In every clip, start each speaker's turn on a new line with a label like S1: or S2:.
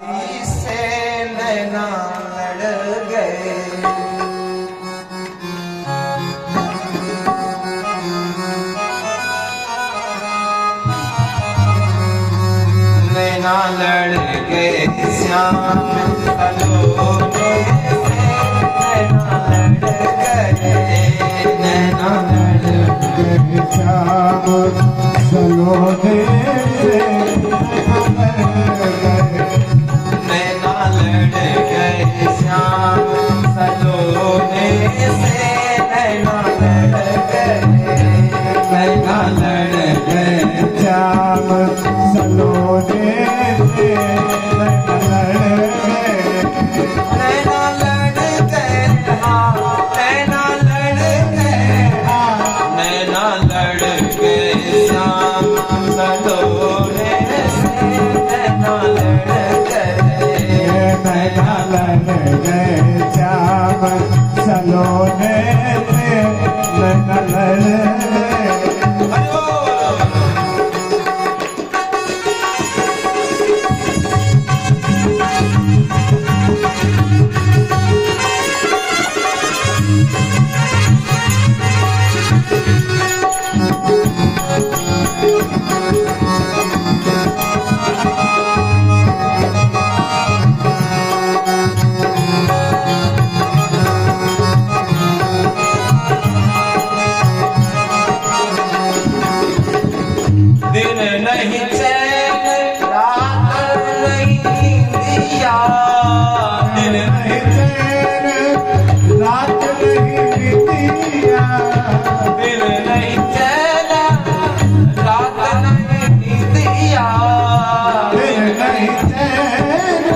S1: से नैना लड़ गए, नैना लड़ गए श्याम सलोने से, नैना लड़ गए, नैना लड़ गए श्याम सलोने से, नैना लड़ गए श्याम सलोने से, नैना लड़ गए, नैना लड़ गए श्याम सलोने से, नैना लड़ गए, नैना लड़ गए, नैना लड़ गए, नैना लड़ गए श्याम सलोने से, नैना लड़ गए, नैना लड़ गए श्याम सलोने से, नैना लड़ गए। दिन नहीं चैन रात नहीं दिया, दिन नहीं चैन रात नहीं दिया, दिन नहीं चैन रात नहीं दिया, दिन नहीं चैन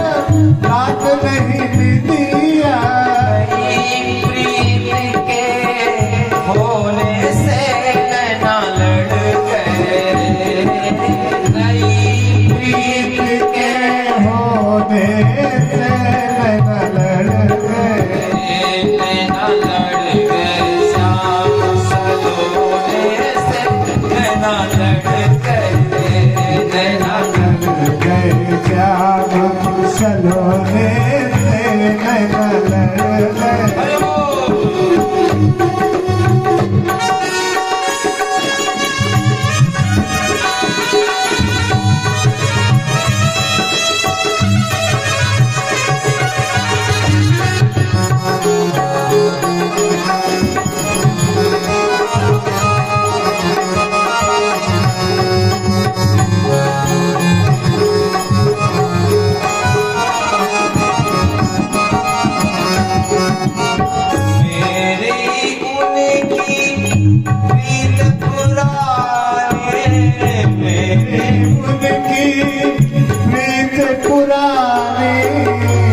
S1: रात नहीं दिया, प्रीत के होने से नैना लड़ गए, प्रीत के होने से नैना लड़ गए, नैना लड़ गए श्याम सलोने से, नैना लड़ गए, नैना लड़ गए श्याम सलोने से, नैना लड़ गए।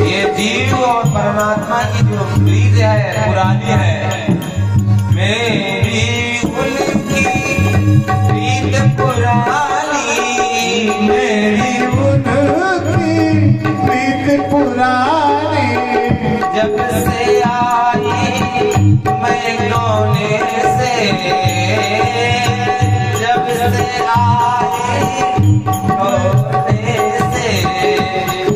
S1: ये जीव और परमात्मा की जो प्रीत है पुरानी है, मेरी उनकी प्रीत पुरानी, मेरी उनकी प्रीत पुरानी, जब से आई मैं गाने से, जब से आई गाने से,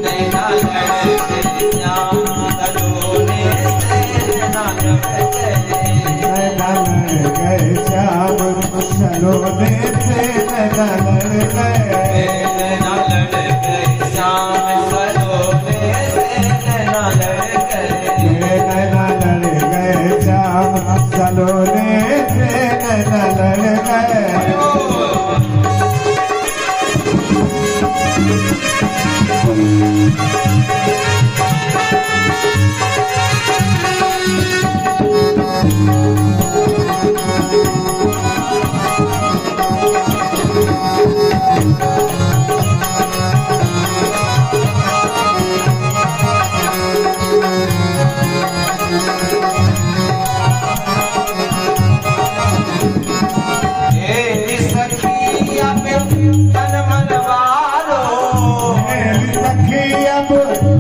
S1: नैना लड़ गए श्याम सलोने से, नैना लड़ गए, नैना लड़ गए श्याम सलोने से, नैना लड़ गए, नैना लड़ गए श्याम सलोने से, नैना लड़ गए, नैना लड़ गए श्याम सलोने से, नैना लड़ गए।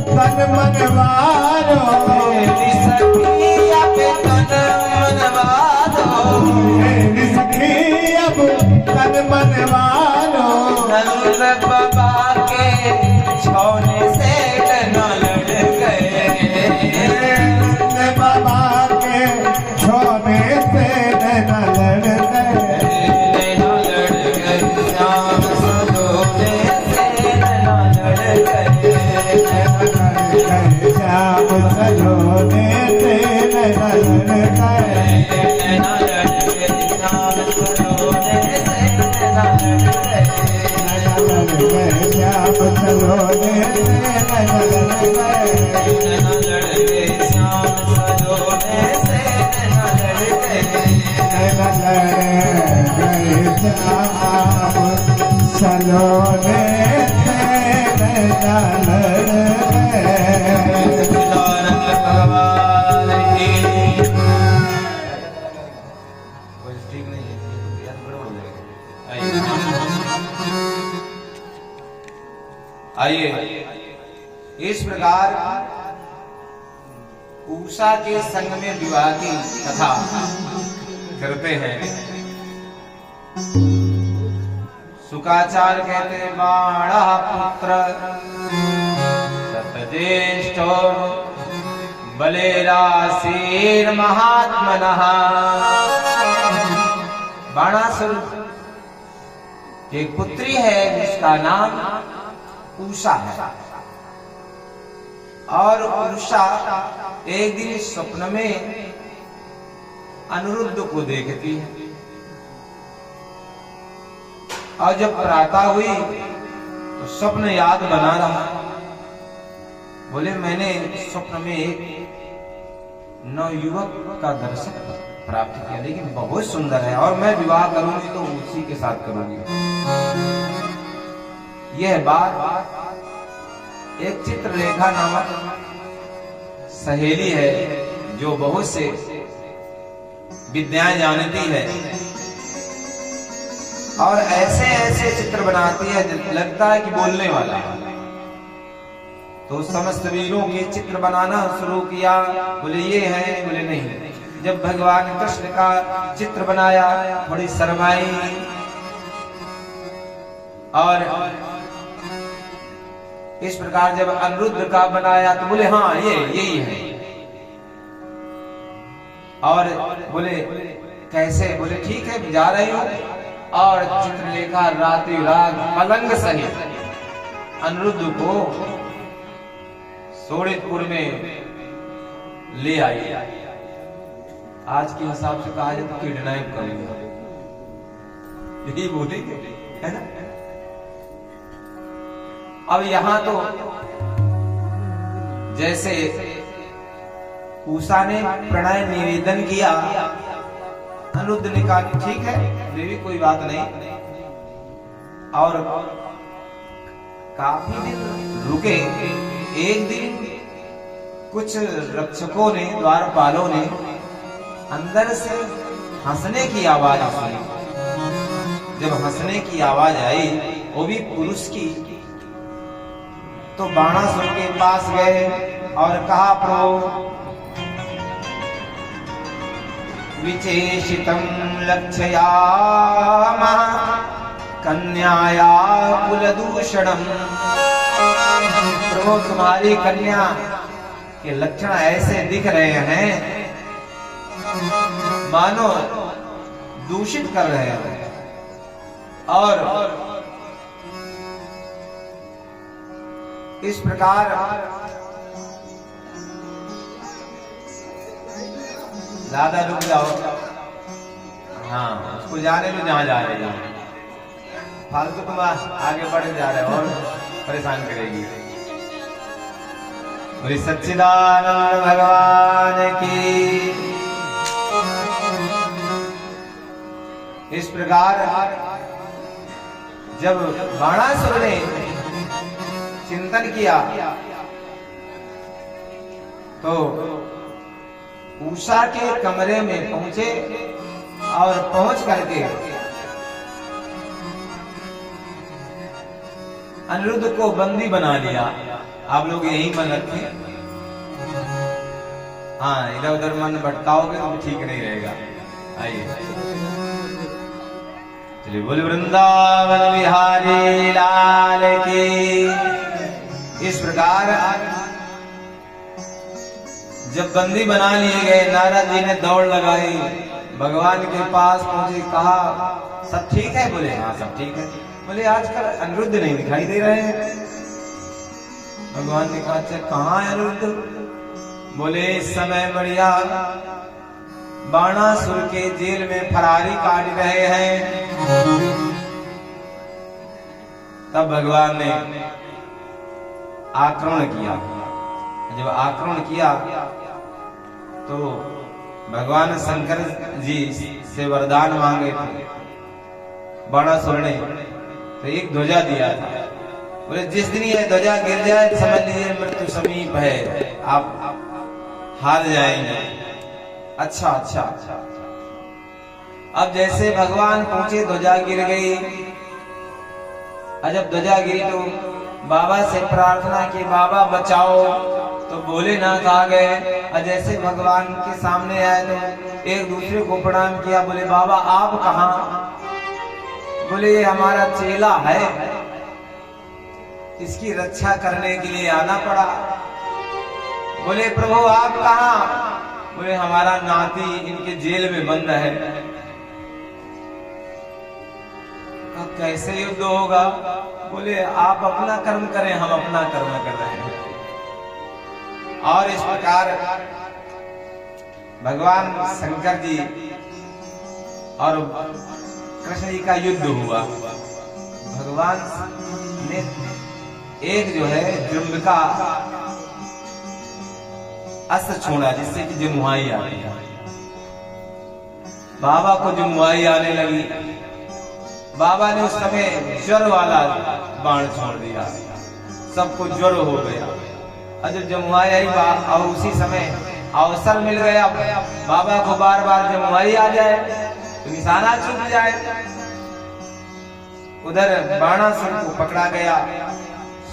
S1: तन मनवारो, मेरी सखी अब तन मनवारो, मेरी सखी अब तन मनवारो, नंद बाबा के छोने से
S2: श्याम सलोने से नैना लड़के
S1: नैना लड़के श्याम सलोने से नैना लड़के
S2: नैना लड़के श्याम सलोने से नैना लड़के
S1: नैना लड़के श्याम सलोने से नैना लड़के
S2: नैना लड़के श्याम सलोने से नैना लड़के
S1: सच्चिदानंद भगवान की कोई ठीक नहीं है यार गड़बड़ हो जाएगा। आइए इस प्रकार उषा के संग में विवाह की कथा करते हैं। शुकाचार्य कहते हैं बाणः पुत्र सतज्येष्ठो बलेरासीर्महात्मनः। बाणासुर की एक पुत्री है जिसका नाम उषा है। और उषा एक दिन स्वप्न में अनिरुद्ध को देखती है और जब प्रातः हुई तो स्वप्न याद बना रहा। बोले मैंने स्वप्न में एक नवयुवक का दर्शन प्राप्त किया लेकिन बहुत सुंदर है और मैं विवाह करूंगी तो उसी के साथ करूंगी। यह बात एक चित्रलेखा नामक सहेली है जो बहुत से विद्याएं जानती है और ऐसे ऐसे चित्र बनाती है लगता है कि बोलने वाला है। तो समस्त वीरों के चित्र बनाना शुरू किया। बोले ये है, बोले नहीं। जब भगवान कृष्ण का चित्र बनाया थोड़ी शर्माई और इस प्रकार जब अनिरुद्ध का बनाया तो बोले हाँ ये यही है। और बोले कैसे? बोले ठीक है जा रही हूं। और चित्रलेखा राति रात पलंग सहित अनिरुद्ध को सोड़ितपुर में ले आई। आज के हिसाब से कहा जाए तो किडनैप कर लिया, यही बोलेंगे है ना। अब यहां तो जैसे उषा ने प्रणय निवेदन किया, अनिरुद्ध ने कहा ठीक है देवी कोई बात नहीं। और काफी दिन रुके। एक दिन कुछ रक्षकों ने, द्वारपालों ने अंदर से हंसने की आवाज सुनी। जब हंसने की आवाज आई वो भी पुरुष की, तो बाणासुर के पास गए और कहा प्रभु विचेषितं लक्षयामः कन्याया कुलदूषणम्। प्रभु तुम्हारी कन्या के लक्षण ऐसे दिख रहे हैं मानो दूषित कर रहे हैं। और इस प्रकार ज्यादा रुक जाओ, हाँ उसको जाने दो जहां जा रहे हैं। फालतू तुम आगे बढ़े जा रहे हो और परेशान करेगी। बोले सच्चिदानंद भगवान की। इस प्रकार जब बाणासुर ने चिंतन किया तो उषा के कमरे में पहुंचे और पहुंच करके अनिरुद्ध को बंदी बना लिया। आप लोग यही मन रखें, हाँ इधर उधर मन भटकाओगे तो ठीक नहीं रहेगा। आइए चलिए बोल वृंदावन बिहारी लाल की। इस प्रकार जब बंदी बना लिए गए, नारद जी ने दौड़ लगाई, भगवान के पास पहुंचे, कहा सब ठीक है? बोले हाँ सब ठीक है। बोले आजकल अनिरुद्ध नहीं दिखाई दे रहे हैं। भगवान ने कहा अच्छा कहाँ है अनिरुद्ध? बोले इस समय बढ़िया बाणासुर के जेल में फरारी काट रहे हैं। तब भगवान ने आक्रमण किया। जब आक्रमण किया तो भगवान शंकर जी से वरदान मांगे थे बाणासुर ने, तो एक ध्वजा दिया था। बोले जिस दिन ये ध्वजा गिर जाए समझ लीजिए मृत्यु समीप है, आप हार जाएंगे। अच्छा अच्छा अच्छा। अब जैसे भगवान पहुंचे ध्वजा गिर गई। जब ध्वजा गिरी तो बाबा से प्रार्थना की बाबा बचाओ, तो भोलेनाथ आ गए। और जैसे भगवान के सामने आए तो एक दूसरे को प्रणाम किया। बोले बाबा आप कहाँ? बोले ये हमारा चेला है, इसकी रक्षा करने के लिए आना पड़ा। बोले प्रभु आप कहाँ? बोले हमारा नाती इनके जेल में बंद है। कैसे युद्ध होगा? बोले आप अपना कर्म करें, हम अपना कर्म कर रहे हैं। और इस प्रकार भगवान शंकर जी और कृष्ण जी का युद्ध हुआ। भगवान ने एक जो है जम्ब का अस्त्र छोड़ा जिससे कि जमुआई आ गई। बाबा को जमुआई आने लगी। बाबा ने उस समय ज्वर वाला बाण छोड़ दिया, सबको ज्वर हो गया। और जब जमुआई आई और उसी समय अवसर मिल गया बाबा को बार बार जमुआई आ जाए तो निशाना चूक जाए। उधर बाणासुर को पकड़ा गया,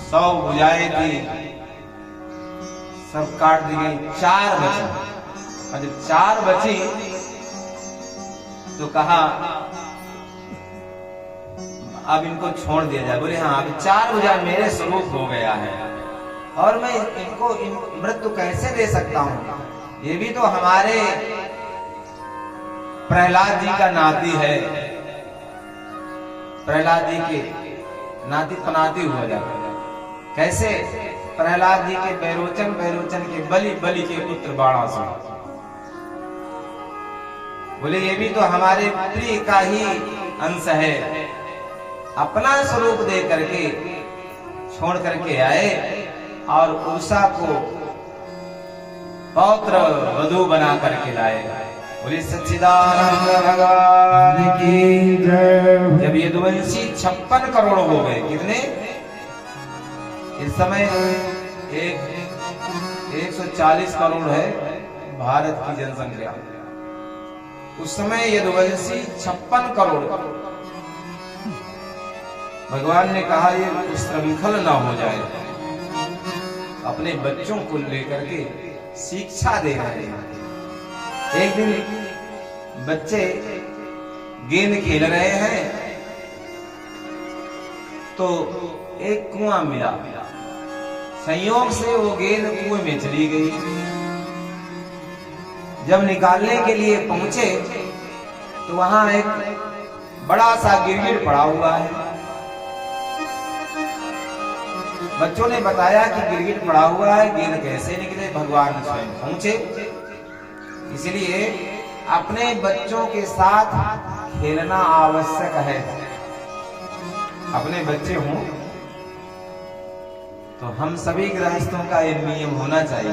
S1: 100 भुजाएं थी, सब काट दी गई। 4 बची। और जब 4 बची तो कहा अब इनको छोड़ दिया जाए। बोले हाँ अब 4 भुजा मेरे स्वरूप हो गया है और मैं इनको मृत्यु कैसे दे सकता हूँ? ये भी तो हमारे प्रहलाद जी का नाती है। प्रहलाद जी के नाती पनाती हुआ जाता है। कैसे? प्रहलाद जी के बैरोचन के बलि के पुत्र बाणासुर। बोले ये भी तो हमारे प्रिय का ही अंश है। अपना स्वरूप दे करके छोड़ करके आए और उषा को पौत्र वधू बना करके लाए। बोले सच्चिदानंद भगवान की जय। जब यदुवंशी 56 करोड़ हो गए, कितने इस समय 140 करोड़ है भारत की जनसंख्या। उस समय यदुवंशी 56 करोड़। भगवान ने कहा ये श्रृंखल ना हो जाए, अपने बच्चों को लेकर के शिक्षा दे रहे हैं। एक दिन बच्चे गेंद खेल रहे हैं तो एक कुआं मिला। संयोग से वो गेंद कुएं में चली गई। जब निकालने के लिए पहुंचे तो वहां एक बड़ा सा गिरगिट पड़ा हुआ है। बच्चों ने बताया कि गिरगिट पड़ा हुआ है, गेंद कैसे निकले? भगवान स्वयं पहुंचे। इसलिए अपने बच्चों के साथ खेलना आवश्यक है। अपने बच्चे हों तो हम सभी गृहस्थों का ये नियम होना चाहिए।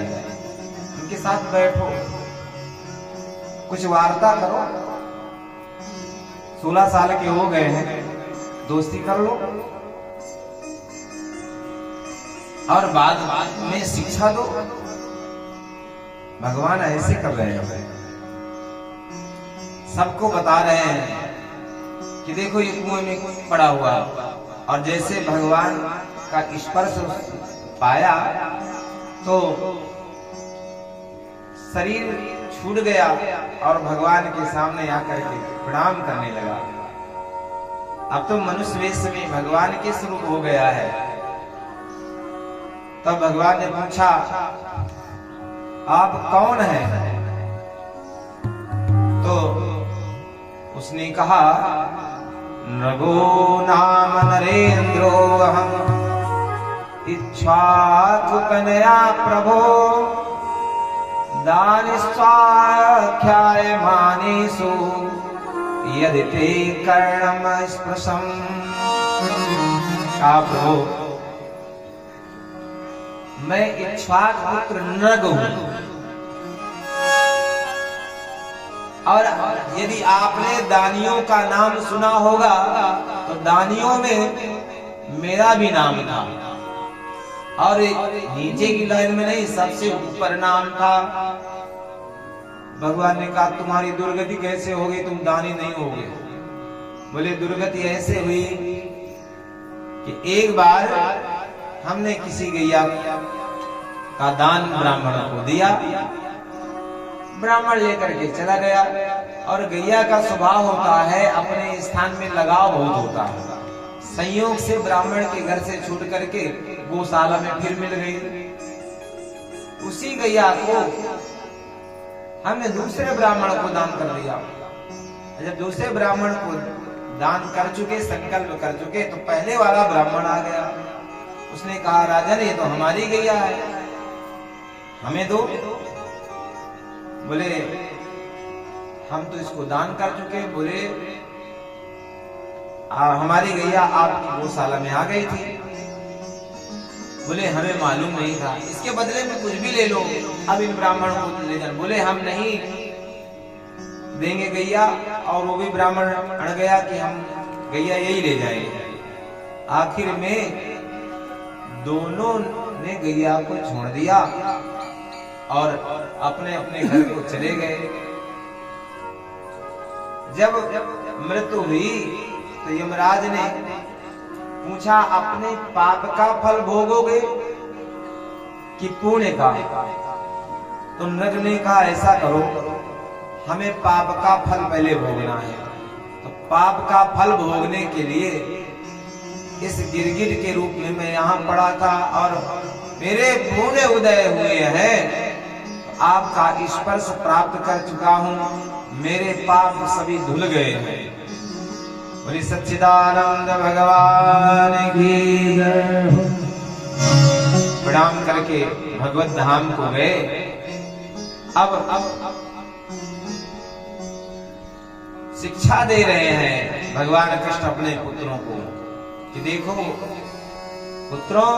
S1: उनके साथ बैठो, कुछ वार्ता करो। 16 साल के हो गए हैं, दोस्ती कर लो और बाद में शिक्षा दो। भगवान ऐसे कर रहे हैं, सबको बता रहे हैं कि देखो ये कुएं में पड़ा हुआ। और जैसे भगवान का स्पर्श पाया तो शरीर छूट गया और भगवान के सामने आकर के प्रणाम करने लगा। अब तो मनुष्य वेश में भगवान के स्वरूप हो गया है। तब भगवान ने पूछा आप कौन हैं? तो उसने कहा नगो नाम नरेंद्रो अहम इच्छाकु कनया प्रभो दान स्वाख्याय मानेषु यदि ते कर्णम स्पृशम। आप प्रभु मैं इक्ष्वाक पुत्र नृग हूं, और यदि आपने दानियों का नाम सुना होगा तो दानियों में मेरा भी नाम था, और नीचे की लाइन में नहीं, सबसे ऊपर नाम था। भगवान ने कहा तुम्हारी दुर्गति कैसे होगी, तुम दानी नहीं होगे। बोले दुर्गति ऐसे हुई कि एक बार हमने किसी गैया का दान ब्राह्मण को दिया, ब्राह्मण लेकर के चला गया, और गैया का स्वभाव होता है अपने स्थान में लगाव बहुत होता है। संयोग से ब्राह्मण के घर से छूट करके गौशाला में फिर मिल गई। उसी गैया को हमने दूसरे ब्राह्मण को दान कर दिया। जब दूसरे ब्राह्मण को दान कर चुके, संकल्प कर चुके, तो पहले वाला ब्राह्मण आ गया। उसने कहा राजन ये तो हमारी गैया है, हमें दो। बोले हम तो इसको दान कर चुके। बोले हमारी गैया आपकी गौशाला में आ गई थी। बोले हमें मालूम नहीं था, इसके बदले में कुछ भी ले लो, अब इन ब्राह्मण को ले जाओ। बोले हम नहीं देंगे गैया, और वो भी ब्राह्मण अड़ गया कि हम गैया यही ले जाएंगे। आखिर में दोनों ने गैया को छोड़ दिया और अपने अपने घर को चले गए। जब मृत्यु हुई तो यमराज ने पूछा अपने पाप का फल भोगोगे कि पुण्य का? तो नृग ने कहा ऐसा करो, हमें पाप का फल पहले भोगना है। तो पाप का फल भोगने के लिए इस गिरगिट के रूप में मैं यहाँ पड़ा था, और मेरे पुण्य उदय हुए हैं, आपका स्पर्श प्राप्त कर चुका हूँ, मेरे पाप सभी धुल गए हैं। बोले सच्चिदानंद भगवान की जय। प्रणाम करके भगवत धाम को गए। अब शिक्षा दे रहे हैं भगवान कृष्ण अपने पुत्रों को कि देखो पुत्रों,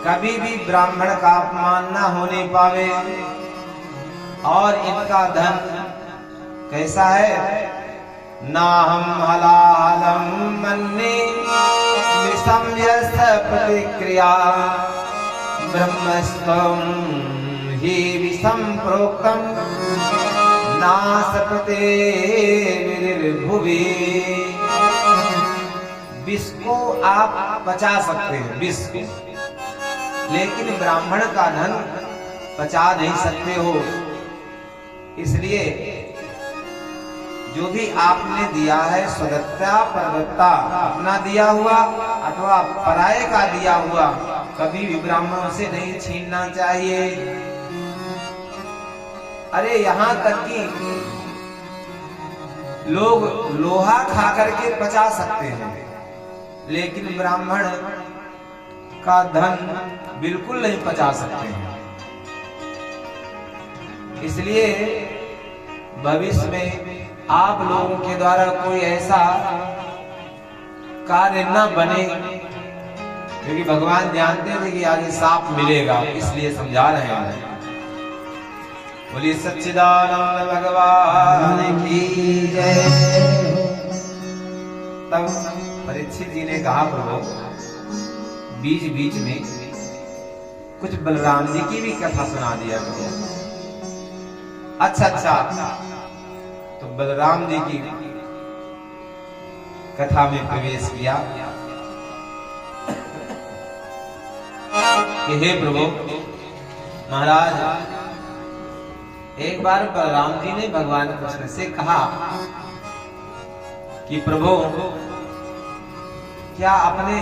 S1: कभी भी ब्राह्मण का अपमान ना होने पावे, और इनका धन कैसा है? ना हम हलालम मन्ने विषम्यस प्रतिक्रिया ब्रह्मस्तम ही विषम प्रोक्तम नासपते विर्भुवि। विष को आप पचा सकते हैं, विष को, लेकिन ब्राह्मण का धन पचा नहीं सकते हो। इसलिए जो भी आपने दिया है स्वदत्ता परदत्ता, अपना दिया हुआ अथवा पराये का दिया हुआ, कभी भी ब्राह्मणों से नहीं छीनना चाहिए। अरे यहाँ तक कि लोग लोहा खा करके पचा सकते हैं, लेकिन ब्राह्मण का धन बिल्कुल नहीं पचा सकते हैं। इसलिए भविष्य में आप लोगों के द्वारा कोई ऐसा कार्य न बने, क्योंकि भगवान जानते थे कि आगे साप मिलेगा, इसलिए समझा रहे हैं। बोलिए सच्चिदानंद भगवान की जय। तब परीक्षित जी ने कहा प्रभु बीच बीच में कुछ बलराम जी की भी कथा सुना दिया करो। अच्छा, तो बलराम जी की कथा में प्रवेश किया कि हे प्रभु महाराज, एक बार बलराम जी ने भगवान कृष्ण से कहा कि प्रभु क्या अपने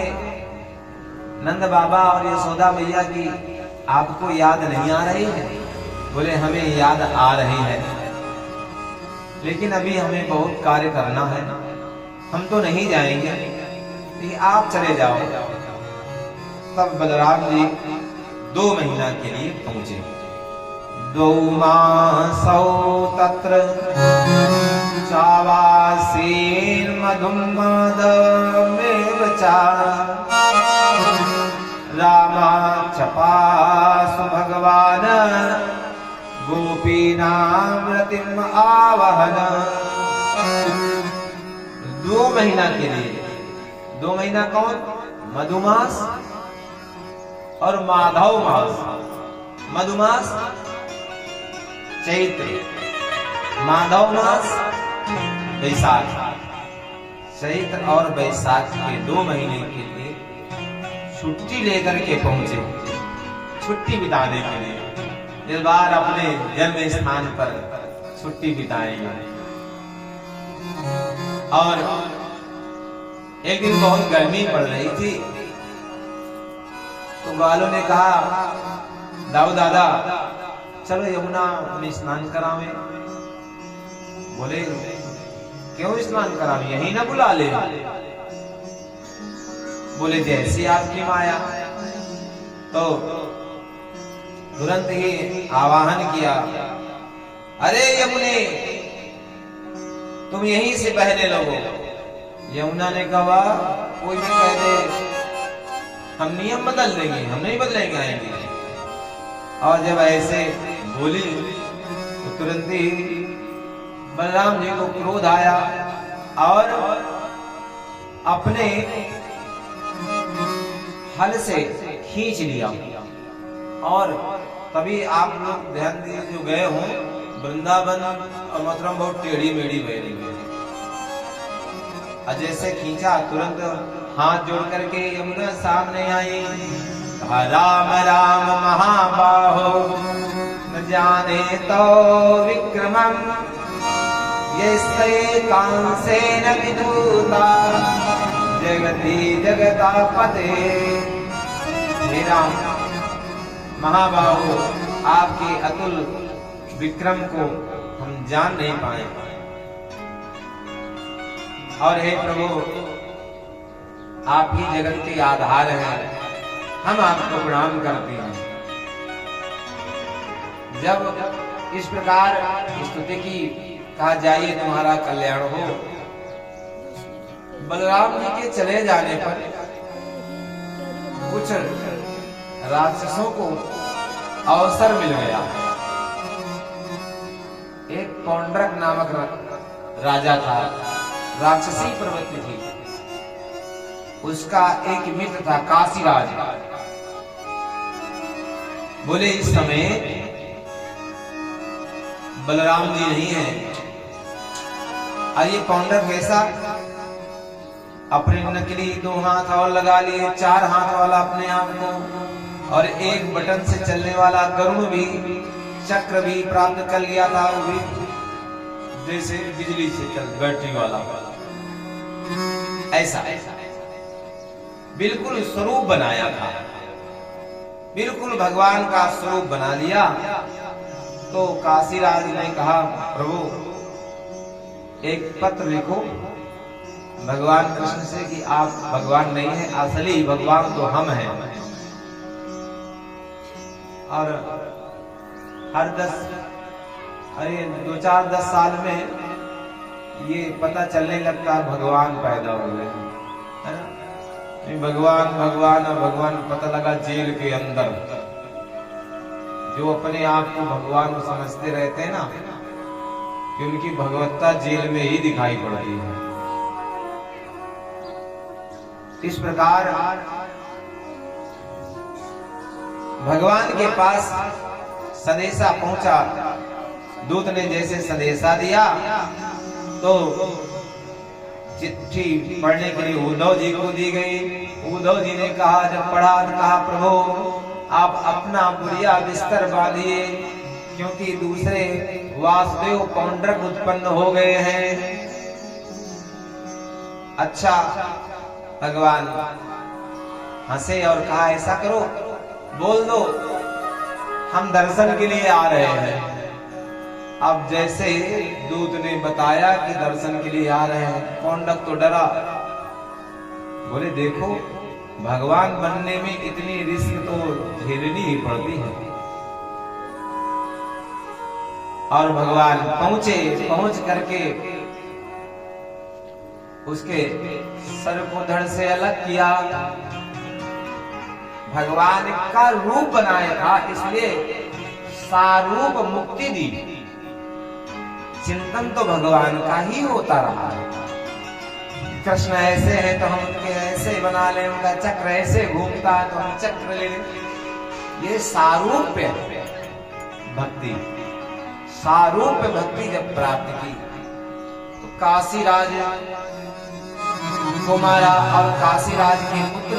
S1: नंद बाबा और यशोदा मैया की आपको याद नहीं आ रही है? बोले हमें याद आ रही है, लेकिन अभी हमें बहुत कार्य करना है, हम तो नहीं जाएंगे, आप चले जाओ। तब बलराम जी 2 महीना के लिए पहुंचे। 2 मासौ तत्र चावासीन मधुमदमेव चा रामा चपासु भगवान गोपीनामृतिम आवहन। 2 महीना के लिए, 2 महीना कौन? मधुमास और माधव मास। मधुमास चैत्र, माधव मास बैसाख। चैत्र और बैसाख के 2 महीने के लिए छुट्टी लेकर के पहुंचे, छुट्टी बिताने के लिए। इस बार अपने जन्म स्थान पर छुट्टी बिताएंगे। और एक दिन बहुत गर्मी पड़ रही थी, तो ग्वालों ने कहा, दाऊ दादा चलो यमुना में स्नान करावे। बोले क्यों स्नान करावे, यहीं ना बुला ले। बोले जैसी आपकी माया। तो तुरंत ही आवाहन किया, अरे यमुने तुम यहीं से बहने लगो। यमुना ने कहा, कोई भी कह दे हम नियम बदल देंगे, हम नहीं बदलेंगे आएंगे। और जब ऐसे बोली तो तुरंत ही बलराम जी को क्रोध आया और अपने हल से खींच लिया। और तभी आप लोग ध्यान दीजिए, जो गए हों वृंदावन और मथुरा बहुत टेढ़ी मेढ़ी बह रही है। जैसे खींचा तुरंत हाथ जोड़ करके यमुना सामने आई। कहा, राम राम महाबाहो न जाने तो विक्रमम ये कांसेन विधूता जगति जगतापते। हे राम महाबाहो, आपके अतुल विक्रम को हम जान नहीं पाए। और हे प्रभु, आप ही जगत के आधार हैं, हम आपको प्रणाम करते हैं। जब इस प्रकार स्तुति की कहा जाइए तुम्हारा कल्याण हो। बलराम जी के चले जाने पर कुछ राक्षसों को अवसर मिल गया। एक पौंड्रक नामक राजा था, राक्षसी प्रवृत्ति थी। उसका एक मित्र था काशीराज। बोले इस समय बलराम जी नहीं है। और ये पौंड्रक कैसा, अपने नकली 2 हाथ और लगा लिए, 4 हाथ वाला अपने आप को, और एक बटन से चलने वाला गरुड़ भी, चक्र भी प्राप्त कर लिया था। वो भी जैसे बिजली से चल, बैटरी वाला ऐसा बिल्कुल स्वरूप बनाया था, बिल्कुल भगवान का स्वरूप बना लिया। तो काशीराज ने कहा, प्रभु एक पत्र लिखो भगवान कृष्ण से कि आप भगवान नहीं है, असली भगवान तो हम हैं। और हर 2-4-10 साल में ये पता चलने लगता है भगवान पैदा हुए हैं, है ना। भगवान भगवान और भगवान पता लगा जेल के अंदर। जो अपने आप को भगवान समझते रहते हैं ना, कि उनकी भगवत्ता जेल में ही दिखाई पड़ती है। इस प्रकार भगवान के पास संदेशा पहुंचा। दूत ने जैसे संदेशा दिया तो चिट्ठी पढ़ने के लिए उद्धव जी को दी गई। उद्धव जी ने कहा, जब पढ़ा तो कहा, प्रभु आप अपना बुरिया बिस्तर बांधिए, क्योंकि दूसरे वासुदेव पौंड्रक उत्पन्न हो गए हैं। अच्छा, भगवान हंसे और कहा, ऐसा करो, बोल दो हम दर्शन के लिए आ रहे हैं। अब जैसे दूत ने बताया कि दर्शन के लिए आ रहे हैं, पौंड्रक तो डरा। बोले देखो भगवान बनने में इतनी रिस्क तो झेलनी ही पड़ती है। और भगवान पहुंच करके उसके सर को धड़ से अलग किया। भगवान का रूप बनाया था, इसलिए सारूप मुक्ति दी। चिंतन तो भगवान का ही होता रहा है। कृष्ण ऐसे हैं तो हम उनके ऐसे बना लें, उनका चक्र ऐसे घूमता है तो हम चक्र ले लें। ये सारूप्य भक्ति, सारूप्य भक्ति जब प्राप्त की तो काशीराज को मारा और काशीराज के पुत्र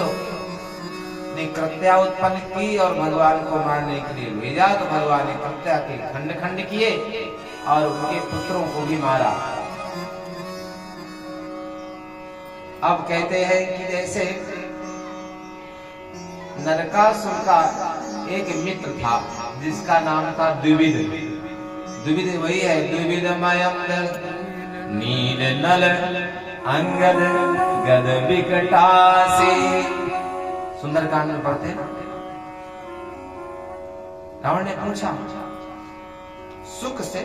S1: ने कृत्या उत्पन्न की और भगवान को मारने के लिए भेजा। तो भगवान ने कृत्या के खंड खंड किए और उनके पुत्रों को भी मारा। अब कहते हैं कि जैसे नरकासुर का एक मित्र था जिसका नाम था द्विविद। द्विविद वही है, द्विविधमयम नील नल अंगद गद विकटासी। सुंदरकांड में पढ़ते हैं। रावण ने पूछा सुख से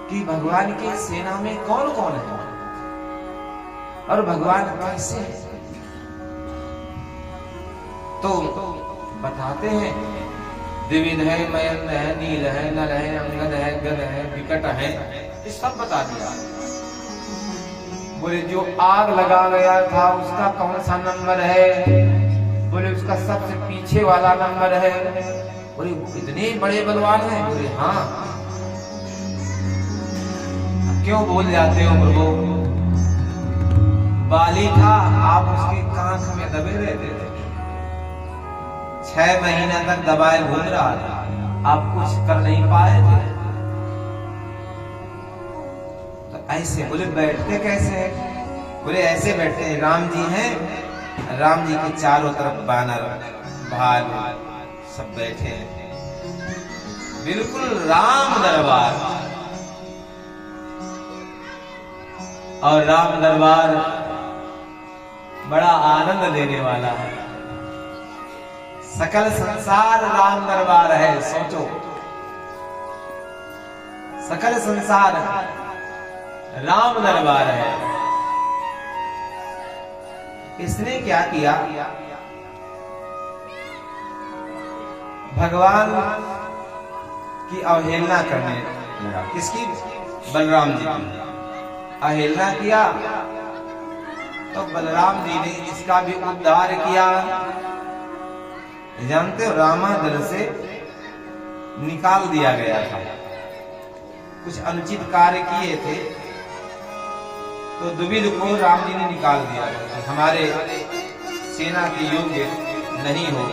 S1: कि भगवान की सेना में कौन कौन है और भगवान कैसे है। तो बताते हैं द्विविध है, मयंद है, नील है, नल है, अंगद है, गद है, विकट है, ये सब बता दिया। बोले जो आग लगा गया था उसका कौन सा नंबर है? बोले उसका सबसे पीछे वाला नंबर है। बोले इतने बड़े बलवान हैं? बोले हाँ। क्यों भूल जाते हो प्रभु? बाली था, आप उसके कांख में दबे रहते थे, 6 महीने तक दबाए घूम रहा था, आप कुछ कर नहीं पाए थे। तो ऐसे बोले बैठते कैसे? बोले ऐसे बैठते हैं, राम जी हैं, राम जी के चारों तरफ बानर भालू सब बैठे हैं, बिल्कुल राम दरबार। और राम दरबार बड़ा आनंद देने वाला है। सकल संसार राम दरबार है। सोचो, सकल संसार राम दरबार है। इसने क्या किया? भगवान की अवहेलना करने लगा। किसकी? बलराम जी की अवहेलना किया तो बलराम जी ने इसका भी उद्धार किया। जानते हो, रामादल से निकाल दिया गया था। कुछ अनुचित कार्य किए थे तो द्विविद को राम जी ने निकाल दिया कि हमारे सेना के योग्य नहीं हो।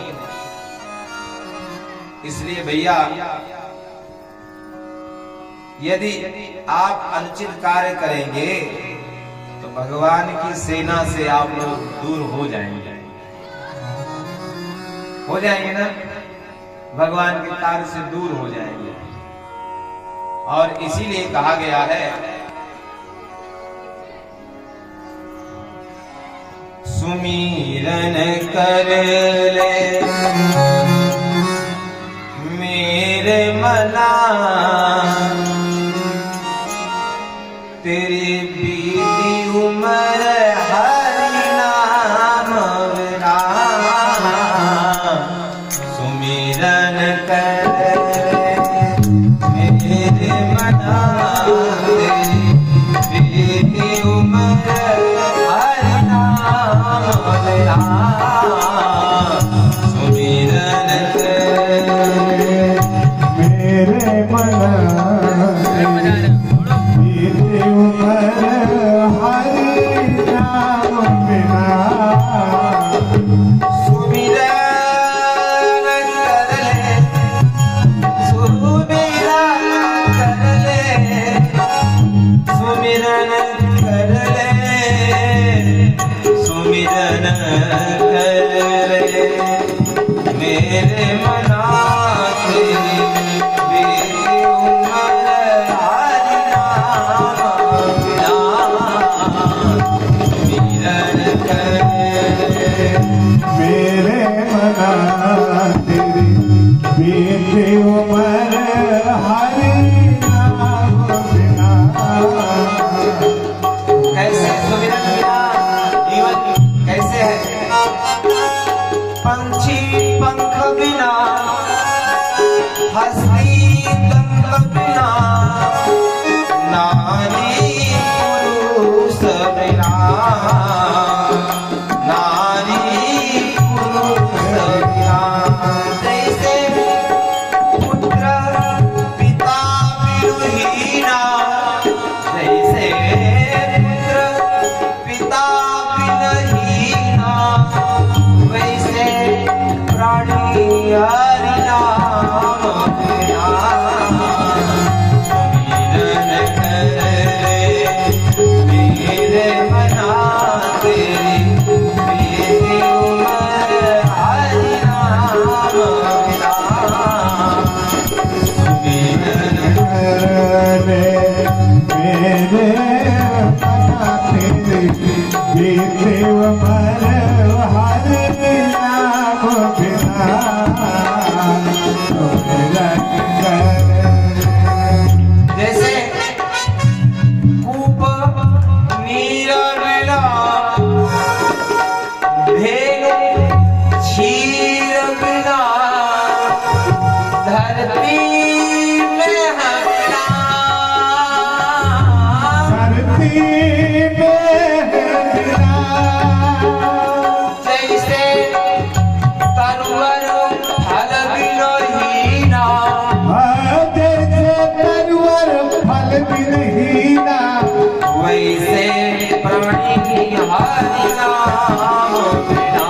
S1: इसलिए भैया, यदि आप अनुचित कार्य करेंगे तो भगवान की सेना से आप लोग दूर हो जाएंगे ना, भगवान के कार्य से दूर हो जाएंगे। और इसीलिए कहा गया है, सुमीरन कर ले मेरे मना, तेरी बीती उम्र हरि नाम विराम। सुमिरन कर मेरे मना, तेरी बीती उम्र हरि नाम विराम। सुमिरन कर
S2: मेरे मना,
S1: हस्ती तंग बिना नारी पुरुष बिना नारी पुरुष बिना जैसे पुत्र पिता बिनुहीना जैसे पुत्र पिता बिनहीना वैसे प्राणी हरि नाम बिना सुमिरन करे मेरे मना तेरी मेरी उमर हरि नाम बिना सुमिरन
S2: करे मेरे मना तेरी बीती उमर हरि नाम बिना सुमिरन करे।
S1: जैसे कूप नीर बिना भेल क्षीर बिना धरती में हरा
S2: धरती में बिना
S1: जैसे तरुवर फल बिनहीना
S2: जैसे तरुवर फल बिनहीना
S1: वैसे प्राणी की हरि नाम बिना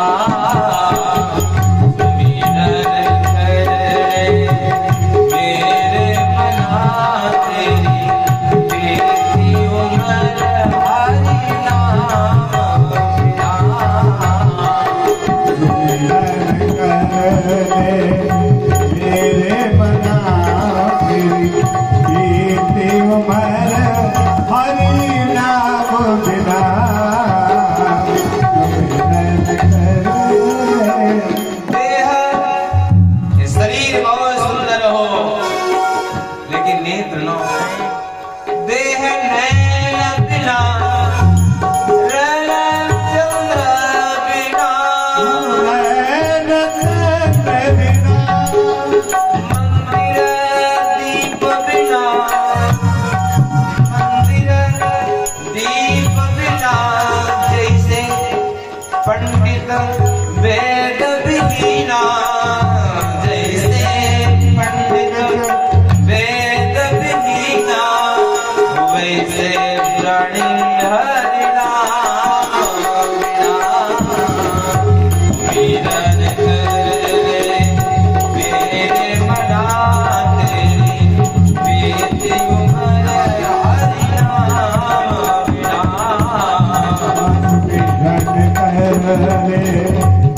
S1: सुमिरन करे मेरे मना तेरी बीती उमर हरि नाम बिना
S2: सुमिरन करे मेरे मना तेरी बीती उमर हरि नाम बिना सुमिरन करे।
S1: देह ये शरीर बहुत सुंदर हो लेकिन नेत्र न हो देह नैन बिना रल चंद्र बिना मंदिर दीप बिना मंदिर दीप बिना जैसे पंडित वेद विहीना जैसे पंडित वेद विहीना वैसे प्राणी हरि नाम बिना सुमिरन करे मेरे मना तेरी बीती उमर हरि नाम बिना
S2: सुमिरन करे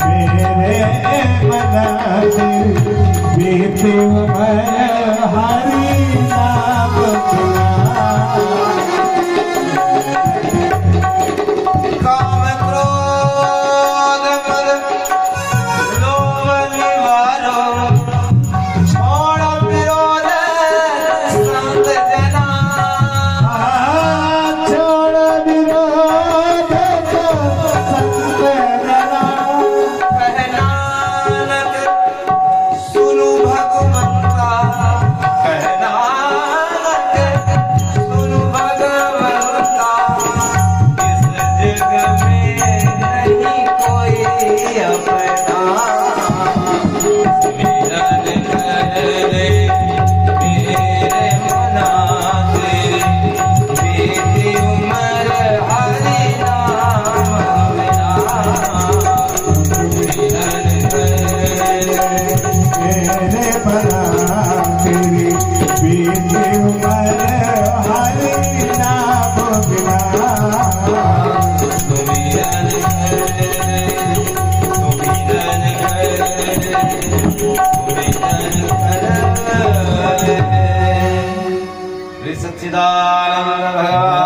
S2: मेरे मना तेरी बीती उमर हरि नाम बिना।
S1: काम क्रोध मद लोभ निवारो छोड़ विरोध संत जना
S2: छोड़ विरोध संत जना
S1: कहनानक सुनु भगवंता कहनानक सुनु भगवंता इस जग में नहीं कोई अपना सुमिरन करे मेरे मना तेरी बीती उमर हरि नाम बिना सुमिरन करे
S2: मेरे मना तेरी बीती उमर हरि नाम बिना।
S1: सुमिरन करे सुमिरन करे श्री सच्चिदानंद भगवान